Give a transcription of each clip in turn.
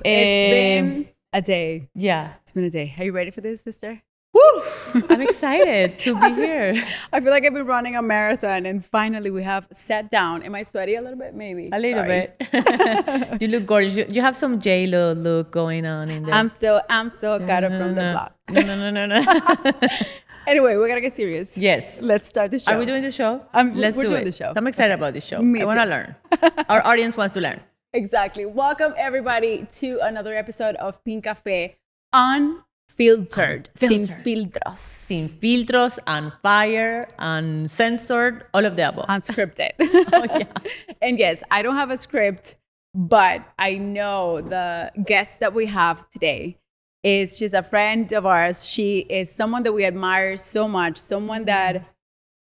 It's been a day. Yeah. It's been a day. Are you ready for this, sister? Woo! I'm excited to be here. I feel like I've been running a marathon and finally we have sat down. Am I sweaty a little bit? Maybe. A little bit. You look gorgeous. You have some J-Lo look going on in there. I'm still cut up from the block. No. Anyway, we're gonna get serious. Yes. Let's start the show. Are we doing the show? We're do doing it. the show. I'm excited about this show. Me I want to too. learn. Our audience wants to learn. Exactly. Welcome everybody to another episode of Pink Café Unfiltered. Sin filtros. Sin filtros, unfired, uncensored, all of the above. Unscripted. Oh, yeah. And yes, I don't have a script, but I know the guest that we have today is she's a friend of ours. She is someone that we admire so much, someone that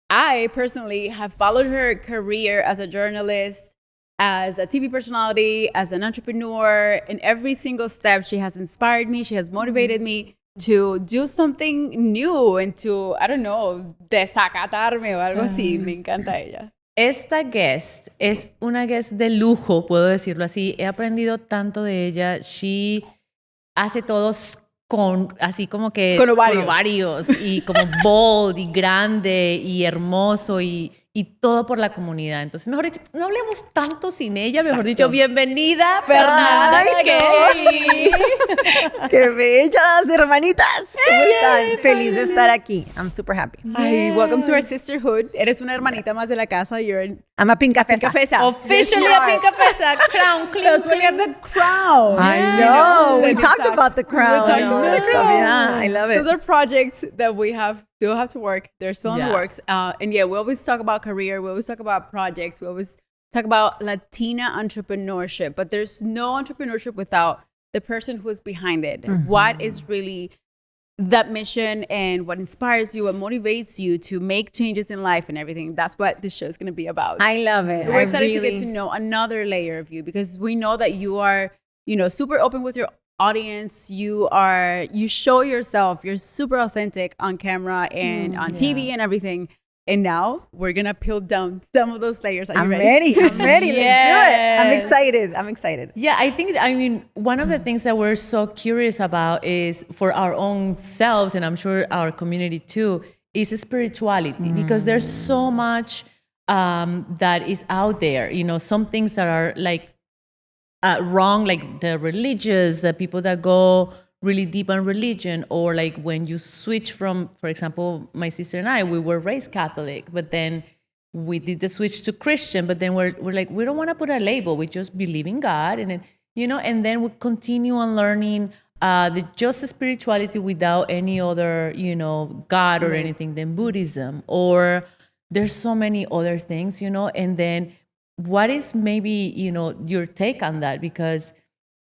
I personally have followed her career as a journalist, as a TV personality, as an entrepreneur. In every single step, she has inspired me. She has motivated me to do something new and to, I don't know, desacatarme o algo así. Me encanta ella. Esta guest es una guest de lujo, puedo decirlo así. He aprendido tanto de ella. She hace todos así como que con ovarios y como bold y grande y hermoso y todo por la comunidad. Entonces, mejor dicho, no hablemos tanto sin ella. Exacto. Mejor dicho, bienvenida, Fernanda Kelly. ¡Qué bellas, hermanitas! ¿Cómo están? Feliz de estar aquí. I'm super happy. Ay, welcome to our sisterhood. Eres una hermanita más de la casa. I'm a Pink Café. Officially a Pink Café. Crown, clean. That's why we have the crown. I know. We talked about the crown. We talked about the crown. Yeah, I love it. Those are projects that we still have to work. They're still in the works. And yeah, we always talk about career. We always talk about projects. We always talk about Latina entrepreneurship. But there's no entrepreneurship without the person who is behind it. Mm-hmm. What is really that mission and what inspires you, what motivates you to make changes in life and everything. That's what this show is going to be about. I love it. We're excited to get to know another layer of you because we know that you are, super open with your audience. You show yourself. You're super authentic on camera and on TV and everything. And now we're going to peel down some of those layers. Are you ready? I'm ready. Let's do it. I'm excited. Yeah, I mean, one of the things that we're so curious about is for our own selves, and I'm sure our community too, is spirituality. Because there's so much that is out there. Some things that are like wrong, like the religious, the people that go really deep on religion, or like when you switch from, for example, my sister and I, we were raised Catholic, but then we did the switch to Christian, but then we're like, we don't want to put a label. We just believe in God. And then, and then we continue on learning just spirituality without any other, God or anything than Buddhism, or there's so many other things, and then what is maybe, your take on that? Because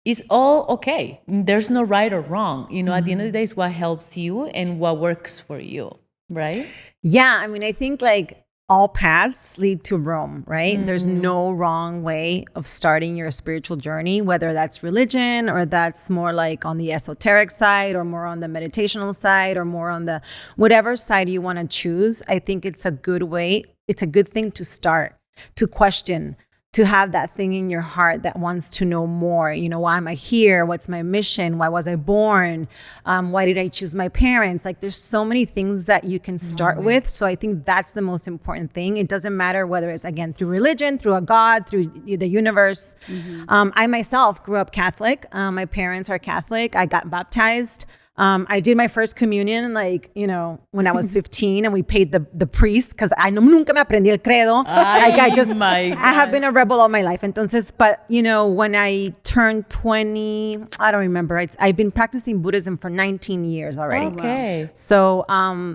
it's all okay. There's no right or wrong. At the end of the day, it's what helps you and what works for you, right? Yeah, I mean, I think like all paths lead to Rome, right? Mm-hmm. There's no wrong way of starting your spiritual journey, whether that's religion or that's more like on the esoteric side or more on the meditational side or more on the whatever side you want to choose. I think it's a good way. It's a good thing to start, to question, to have that thing in your heart that wants to know more. Why am I here? What's my mission? Why was I born? Why did I choose my parents? Like there's so many things that you can start with. So I think that's the most important thing. It doesn't matter whether it's, again, through religion, through a God, through the universe. Mm-hmm. I myself grew up Catholic. My parents are Catholic. I got baptized. I did my first communion, when I was 15, and we paid the priest because I nunca me aprendí el credo. I have been a rebel all my life. Entonces, but when I turned 20, I don't remember. I've been practicing Buddhism for 19 years already. Okay. So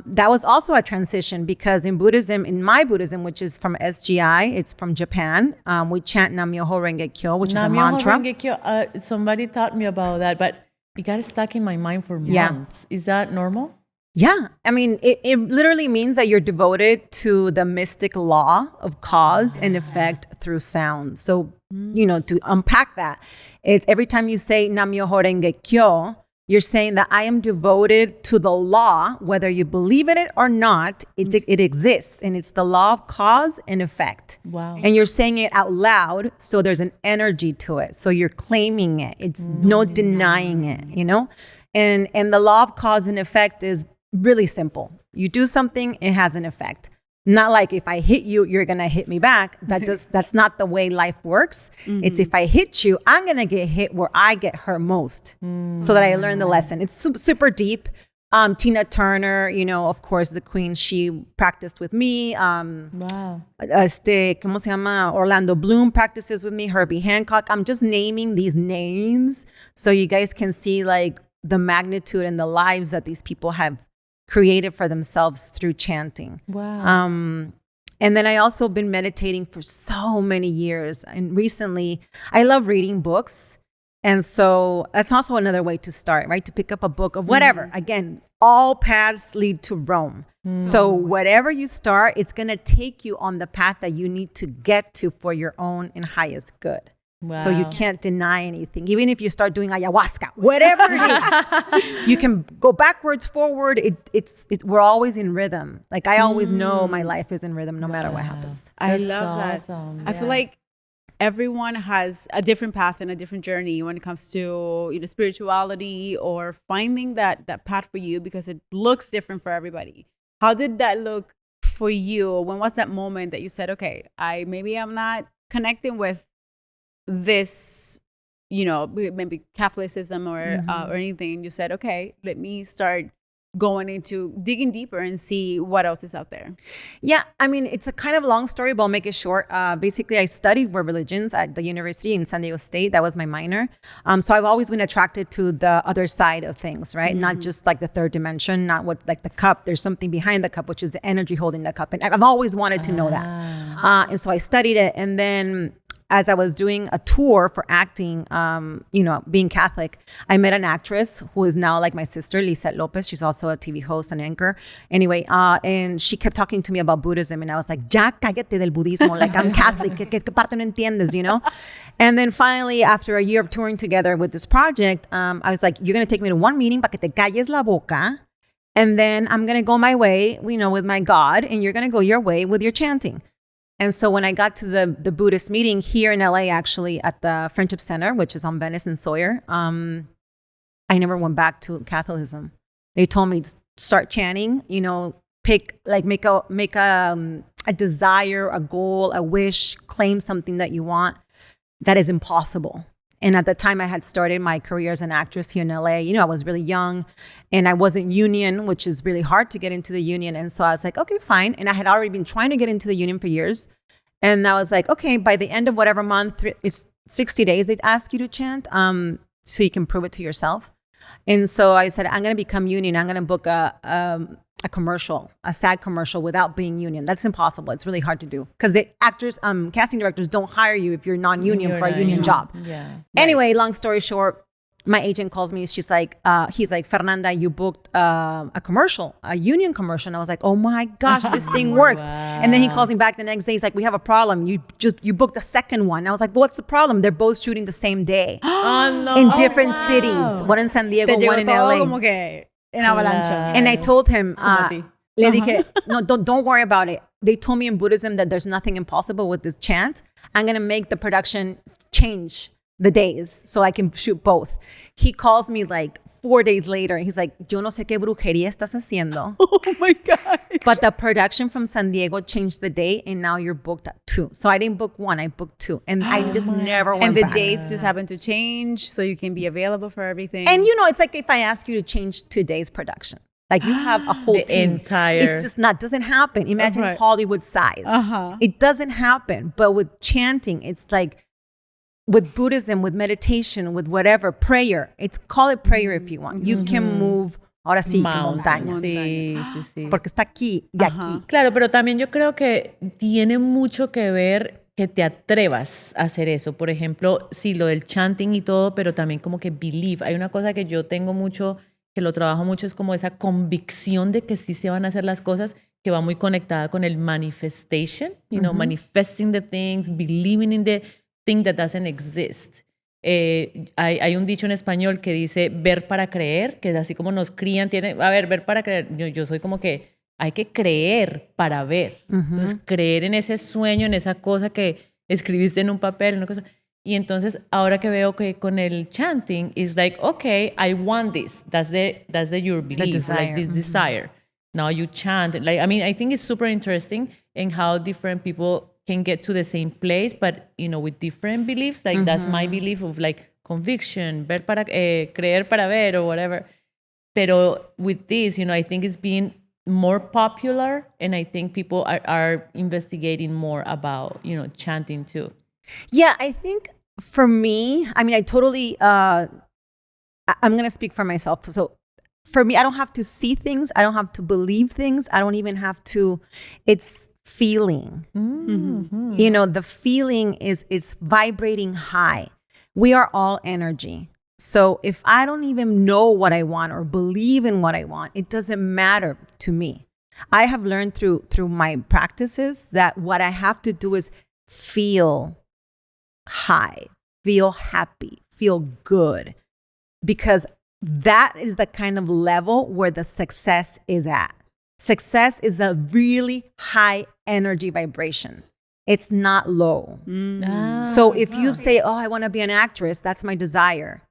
that was also a transition because in my Buddhism, which is from SGI, it's from Japan. We chant Nam-myoho Renge Kyo, which is a mantra. Renge Kyo. Somebody taught me about that, but it got stuck in my mind for months. Is that normal? Yeah. I mean, it literally means that you're devoted to the mystic law of cause and effect through sound. So, to unpack that, it's every time you say Nam-myoho Renge Kyo, You're saying that I am devoted to the law, whether you believe in it or not, it exists. And it's the law of cause and effect. Wow. And you're saying it out loud, so there's an energy to it. So you're claiming it. It's no denying it, you know? And the law of cause and effect is really simple. You do something, it has an effect. Not like if I hit you, you're going to hit me back. That's not the way life works. It's if I hit you, I'm going to get hit where I get hurt most so that I learn the lesson. It's super deep. Tina Turner, you know, of course, the Queen, she practiced with me. Wow. ¿Cómo se llama? Orlando Bloom practices with me. Herbie Hancock. I'm just naming these names so you guys can see like the magnitude and the lives that these people have created for themselves through chanting. Wow. And then I also been meditating for so many years. And recently, I love reading books. And so that's also another way to start, right? To pick up a book of whatever. Again, all paths lead to Rome. So whatever you start, it's going to take you on the path that you need to get to for your own and highest good. Wow. So you can't deny anything. Even if you start doing ayahuasca, whatever it is, you can go backwards, forward. We're always in rhythm. Like I always know my life is in rhythm no matter what happens. I That's love that. awesome. I feel like everyone has a different path and a different journey when it comes to, you know, spirituality or finding that path for you, because it looks different for everybody. How did that look for you? When was that moment that you said, okay, maybe I'm not connecting with this, you know, maybe Catholicism or anything, and you said, okay, let me start going into digging deeper and see what else is out there? Yeah, I mean, it's a kind of long story, but I'll make it short. Basically, I studied world religions at the university in San Diego State. That was my minor. So I've always been attracted to the other side of things, right? Not just like the third dimension, not what like the cup. There's something behind the cup, which is the energy holding the cup. And I've always wanted to know that. And so I studied it. And then as I was doing a tour for acting, you know, being Catholic, I met an actress who is now like my sister, Lisette Lopez. She's also a TV host and anchor. Anyway, and she kept talking to me about Buddhism. And I was like, ya cállate del budismo. Like, I'm Catholic. ¿Qué parte no entiendes, you know? And then finally, after a year of touring together with this project, I was like, you're going to take me to one meeting para que te calles la boca. And then I'm going to go my way, you know, with my God. And you're going to go your way with your chanting. And so when I got to the Buddhist meeting here in LA, actually at the Friendship Center, which is on Venice and Sawyer, I never went back to Catholicism. They told me to start chanting, you know, pick, like make a desire, a goal, a wish, claim something that you want that is impossible. And at the time I had started my career as an actress here in LA, you know, I was really young and I wasn't union, which is really hard to get into the union. And so I was like, okay, fine. And I had already been trying to get into the union for years. And I was like, okay, by the end of whatever month, it's 60 days, they'd ask you to chant so you can prove it to yourself. And so I said, I'm going to become union. I'm going to book a commercial, a SAG commercial without being union. That's impossible. It's really hard to do because the actors, casting directors don't hire you if you're non-union for a union job. Yeah. Anyway, long story short, my agent calls me. She's like, he's like, Fernanda, you booked a commercial, a union commercial. And I was like, oh my gosh, this thing works. Wow. And then he calls me back the next day. He's like, we have a problem. You booked a second one. And I was like, well, what's the problem? They're both shooting the same day in different cities. One in San Diego, one in LA. Como que en avalancha. And I told him, le dije, no, don't worry about it. They told me in Buddhism that there's nothing impossible with this chant. I'm going to make the production change the days so I can shoot both. He calls me like 4 days later. He's like, yo no sé qué brujería estás haciendo. Oh my God. But the production from San Diego changed the date and now you're booked at 2. So I didn't book 1, I booked 2. And I just never went And the back. dates just happen to change so you can be available for everything. And you know, it's like if I ask you to change today's production. Like you have a whole team. It's just not, doesn't happen. Imagine Hollywood size. It doesn't happen. But with chanting, it's like, with Buddhism, with meditation, with whatever, prayer. Call it prayer if you want. You can move, ahora sí, montañas. Sí. Porque está aquí y aquí. Claro, pero también yo creo que tiene mucho que ver que te atrevas a hacer eso. Por ejemplo, sí, lo del chanting y todo, pero también como que believe. Hay una cosa que yo tengo mucho, que lo trabajo mucho, es como esa convicción de que sí se van a hacer las cosas, que va muy conectada con el manifestation, you know, manifesting the things, believing in the thing that doesn't exist. hay un dicho en español que dice ver para creer, que es así como nos crían, a ver, ver para creer. Yo soy como que hay que creer para ver. Entonces, creer en ese sueño, en esa cosa que escribiste en un papel, una cosa. Y entonces, ahora que veo que con el chanting, it's like, okay, I want this. That's your belief, like this desire. Now you chant. Like, I mean, I think it's super interesting in how different people can get to the same place, but, you know, with different beliefs. Like, that's my belief of, like, conviction, creer para ver, or whatever. Pero with this, you know, I think it's been more popular, and I think people are investigating more about, you know, chanting too. Yeah, I think for me, I mean, I totally, I'm going to speak for myself. So for me, I don't have to see things. I don't have to believe things. I don't even have to, it's feeling. You know, the feeling is vibrating high. We are all energy. So if I don't even know what I want or believe in what I want, it doesn't matter to me. I have learned through my practices that what I have to do is feel high, feel happy, feel good, because that is the kind of level where the success is at. Success is a really high energy vibration. It's not low. So if you say, oh, I want to be an actress, that's my desire,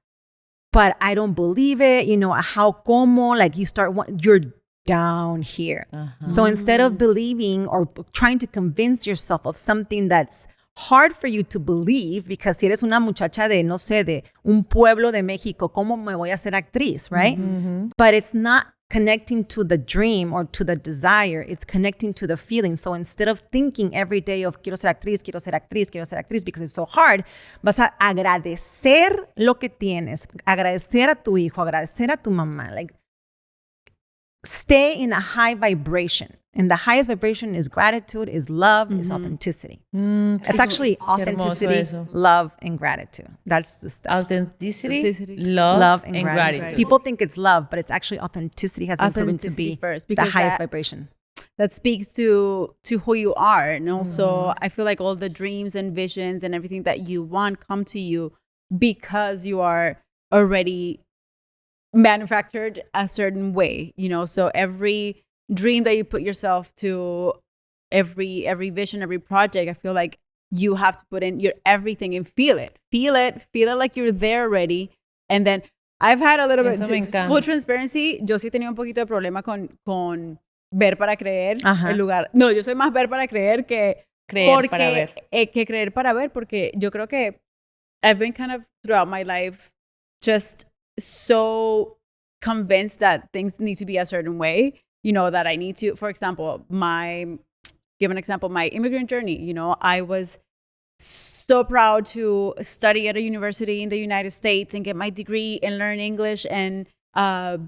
but I don't believe it, you know, how como, like you're down here. So instead of believing or trying to convince yourself of something that's hard for you to believe, because si eres una muchacha de, no sé, de un pueblo de México, ¿cómo me voy a ser actriz, right? But it's not connecting to the dream or to the desire, it's connecting to the feeling. So instead of thinking every day of quiero ser actriz, quiero ser actriz, quiero ser actriz, because it's so hard, vas a agradecer lo que tienes, agradecer a tu hijo, agradecer a tu mamá, like stay in a high vibration. And the highest vibration is gratitude, is love, is authenticity. It's actually authenticity, love, and gratitude. That's the steps. Authenticity, love, and gratitude. People think it's love, but it's actually authenticity has been proven to be first, the highest vibration. That speaks to who you are. And also, I feel like all the dreams and visions and everything that you want come to you because you are already manufactured a certain way, you know? So every dream that you put yourself to, every vision, every project, I feel like you have to put in your everything and feel it like you're there already. And then I've had a little bit, full transparency, yo sí tenía un poquito de problema con ver para creer en lugar. No, yo soy más ver para creer que creer para ver. Que creer para ver, porque yo creo que I've been kind of throughout my life just so convinced that things need to be a certain way, you know, that I need to, for example, my immigrant journey, you know, I was so proud to study at a university in the United States and get my degree and learn English and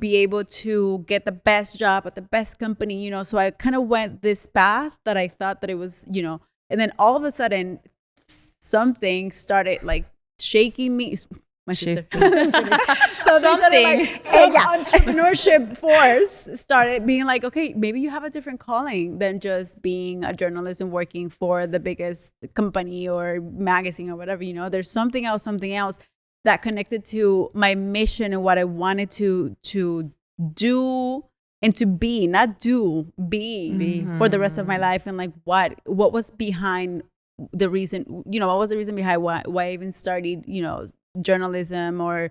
be able to get the best job at the best company, you know. So I kind of went this path that I thought that it was, you know, and then all of a sudden something started like shaking me. My sister. So something. Entrepreneurship force started being like, okay, maybe you have a different calling than just being a journalist and working for the biggest company or magazine or whatever, you know. There's something else that connected to my mission and what I wanted to do and to be, not do, be for the rest of my life. And like what was behind the reason, you know, what was the reason behind why I even started, you know, journalism, or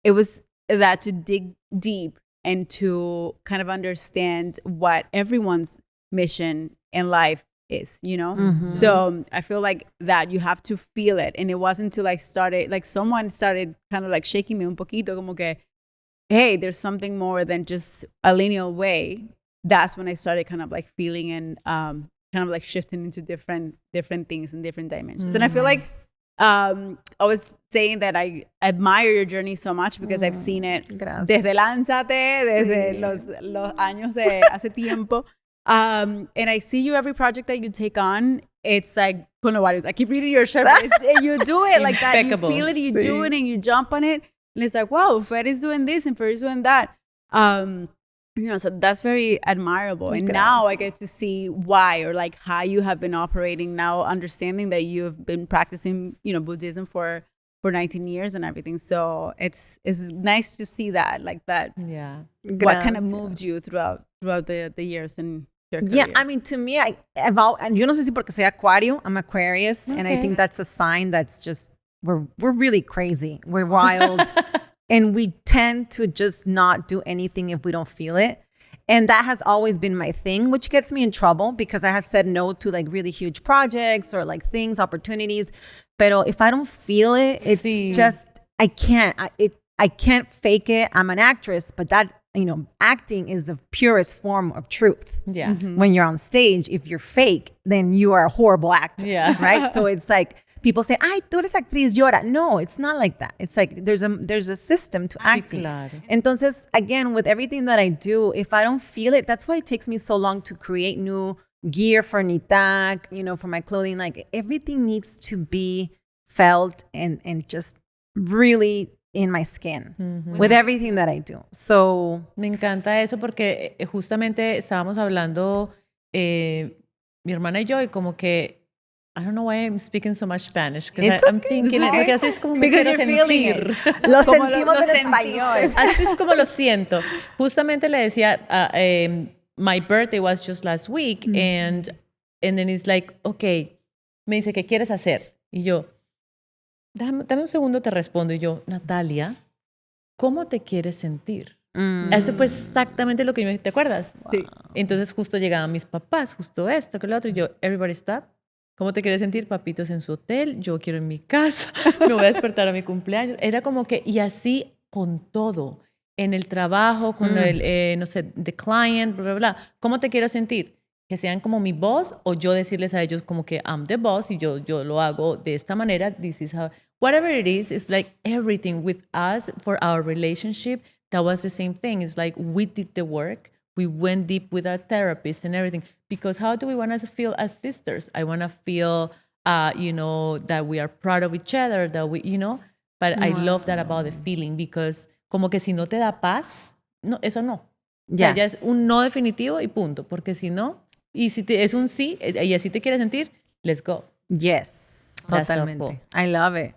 it was that to dig deep and to kind of understand what everyone's mission in life is, you know. So I feel like that you have to feel it, and it wasn't until someone started kind of like shaking me un poquito, como que, hey, there's something more than just a linear way. That's when I started kind of like feeling and kind of like shifting into different things and different dimensions. And I feel like I was saying that I admire your journey so much because I've seen it desde Lánzate, desde los años de hace tiempo. And I see you, every project that you take on, it's like, I keep reading your shirt, you do it like that. You feel it, you do it, and you jump on it. And it's like, wow, Fer is doing this and Fer is doing that. You know, so that's very admirable. And now I get to see why, or like how you have been operating now, understanding that you have been practicing, you know, Buddhism for for 19 years and everything. So it's nice to see that, like that. Yeah. What kind of moved you throughout the years in your career? Yeah, I mean, to me, and yo no sé si porque soy Acuario, I'm Aquarius, and I think that's a sign that's just, we're really crazy. We're wild. And we tend to just not do anything if we don't feel it. And that has always been my thing, which gets me in trouble because I have said no to like really huge projects or like things, opportunities. Pero if I don't feel it, it's just, I can't. I can't fake it. I'm an actress, but that, acting is the purest form of truth. Yeah. When you're on stage, if you're fake, then you are a horrible actor. Yeah. Right? So it's like, people say, ay, tú eres actriz, llora. No, it's not like that. It's like there's a system to acting. Claro. Entonces, again, with everything that I do, if I don't feel it, that's why it takes me so long to create new gear for Nitac, for my clothing. Like everything needs to be felt and just really in my skin with everything that I do. So me encanta eso porque justamente estábamos hablando mi hermana y yo y como que I don't know why I'm speaking so much Spanish because I'm thinking it, porque así es como me quiero sentir. Lo sentimos en español. Así es como lo siento. Justamente le decía, my birthday was just last week and then it's like, okay, me dice, ¿qué quieres hacer? Y yo, dame un segundo, te respondo. Y yo, Natalia, ¿cómo te quieres sentir? Eso fue exactamente lo que yo me... ¿Te acuerdas? Sí. Entonces justo llegaban mis papás, justo esto, que lo otro. Y yo, everybody stop. ¿Cómo te quieres sentir? Papitos en su hotel, yo quiero en mi casa, me voy a despertar a mi cumpleaños. Era como que, y así con todo, en el trabajo, con el, no sé, the client, bla, bla, bla. ¿Cómo te quiero sentir? Que sean como mi boss o yo decirles a ellos como que I'm the boss y yo lo hago de esta manera, this is how, whatever it is, it's like everything with us for our relationship, that was the same thing. It's like we did the work, we went deep with our therapist and everything. Because how do we want to feel as sisters? I want to feel, that we are proud of each other, that we, but I love that about the feeling because como que si no te da paz, no, eso no. Yeah. O sea, ya es un no definitivo y punto. Porque si no, y si es un sí, y así te quieres sentir, let's go. Yes, That's so totalmente. cool. I love it.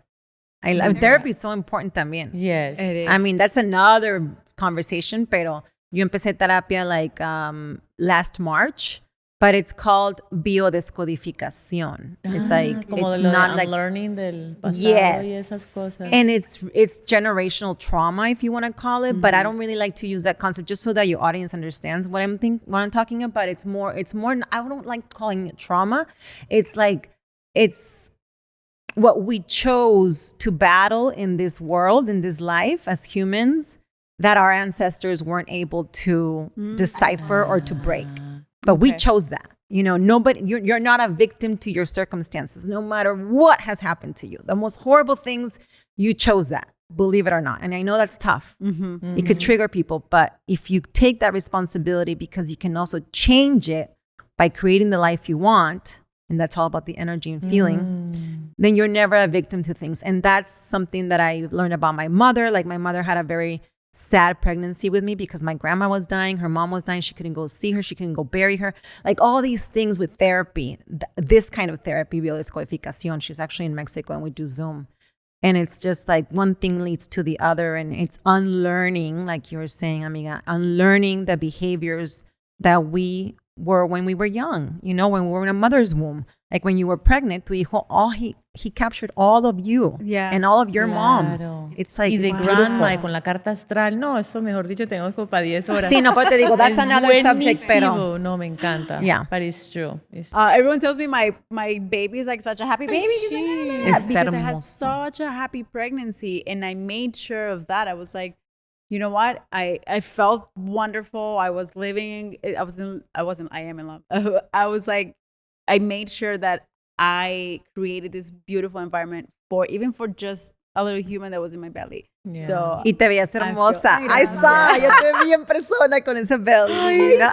Therapy is so important también. Yes. It is. I mean, that's another conversation, pero yo empecé terapia like last March. But it's called biodescodificación. It's like, como it's de lo not de like, unlearning del pasado yes. y esas cosas. And it's generational trauma, if you want to call it. But I don't really like to use that concept just so that your audience understands what I'm talking about. It's more, I don't like calling it trauma. It's like, it's what we chose to battle in this world, in this life as humans, that our ancestors weren't able to decipher or to break. But we chose that. Nobody, you're not a victim to your circumstances, no matter what has happened to you. The most horrible things, you chose that, believe it or not. And I know that's tough. It could trigger people. But if you take that responsibility, because you can also change it by creating the life you want, and that's all about the energy and feeling, then you're never a victim to things. And that's something that I learned about my mother. Like my mother had a very sad pregnancy with me because my grandma was dying, her mom was dying, she couldn't go see her, she couldn't go bury her. Like all these things with therapy, this kind of therapy, biodescodificación. She's actually in Mexico and we do Zoom. And it's just like one thing leads to the other, and it's unlearning, like you were saying, amiga, unlearning the behaviors that we were when we were young, when we were in a mother's womb. Like when you were pregnant, tu hijo, he captured all of you and all of your mom. It's like, y de it's grandma y beautiful. con la carta astral. No, eso mejor dicho, tengo como para 10 horas. Sí, no, pero te digo, that's Es another subject, pero... buenísimo. No, me encanta. Yeah. But it's true. Everyone tells me my baby is like such a happy baby. Está Because I had hermoso. such a happy pregnancy, and I made sure of that. I was like, you know what? I felt wonderful. I was living. I am in love. I was like, I made sure that I created this beautiful environment for just a little human that was in my belly. Yeah. So Y te veías hermosa. Ay, I saw. Yo te vi en persona con ese belly. mira.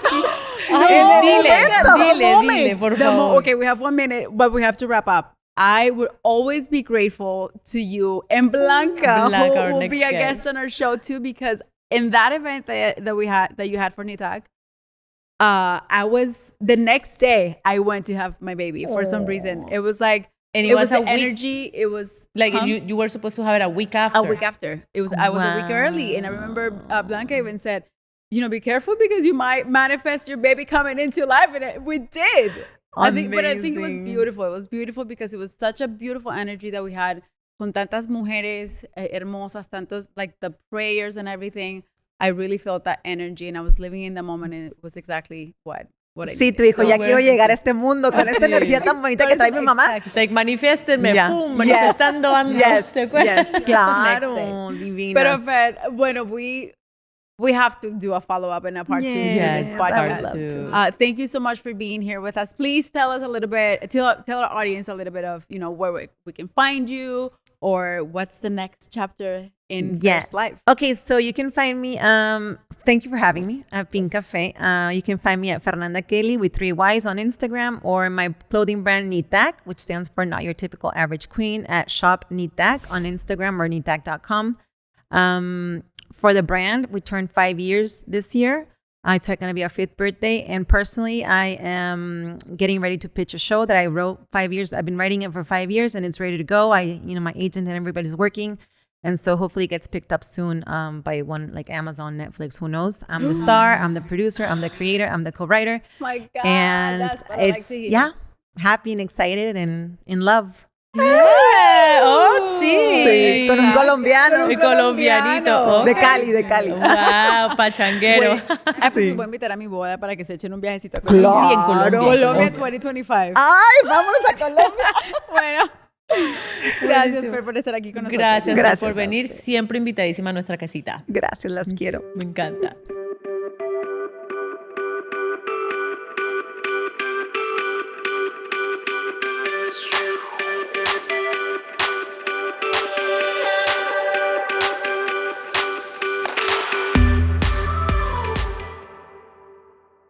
Dile, por favor. okay, we have 1 minute, but we have to wrap up. I would always be grateful to you and Blanca, Blanca, our who will next be a guest. guest on our show too, because in that event that you had for Nitac, I was the next day I went to have my baby for some reason. It was like And it was a the week, energy. It was like you were supposed to have it a week after. A week after. It was. I was a week early, and I remember Blanca even said, "You know, be careful because you might manifest your baby coming into life," and we did. I think it was beautiful. It was beautiful because it was such a beautiful energy that we had con tantas mujeres hermosas, tantos like the prayers and everything. I really felt that energy, and I was living in the moment, and it was exactly what I Sí, tu hijo, ya quiero llegar a este mundo con esta energía tan bonita que trae mi mamá. It's like, manifiésteme, pum, manifestando ando. Yes, claro, divinas. Pero, Fer, bueno, we have to do a follow-up and a part 2 to this podcast. Thank you so much for being here with us. Please tell us a little bit, tell our audience a little bit of, where we can find you, or what's the next chapter in Fer's life. Okay, so you can find me, thank you for having me at Pink Cafe. You can find me at Fernanda Kelly with 3 Ys on Instagram, or my clothing brand Nitak, which stands for Not Your Typical Average Queen, at Shop Nitak on Instagram or nitak.com. For the brand, we turned 5 years this year. It's going to be our 5th birthday. And personally, I am getting ready to pitch a show that I wrote 5 years. I've been writing it for 5 years, and it's ready to go. My agent and everybody's working. And so hopefully it gets picked up soon by one like Amazon, Netflix, who knows. I'm the star, I'm the producer, I'm the creator, I'm the co-writer. My God, and that's what it's, I like to hear. happy and excited and in love. Yeah. Oh, sí. Con un colombiano. Un colombianito. De Cali. Wow, pachanguero. Pues voy a invitar a mi boda para que se echen un viajecito a Colombia. Sí, en Colombia. Colombia 2025. ¡Ay, vámonos a Colombia! Bueno. Gracias, Fer, por estar aquí con nosotros. Gracias por venir. Siempre invitadísima a nuestra casita. Gracias, las quiero. Me encanta.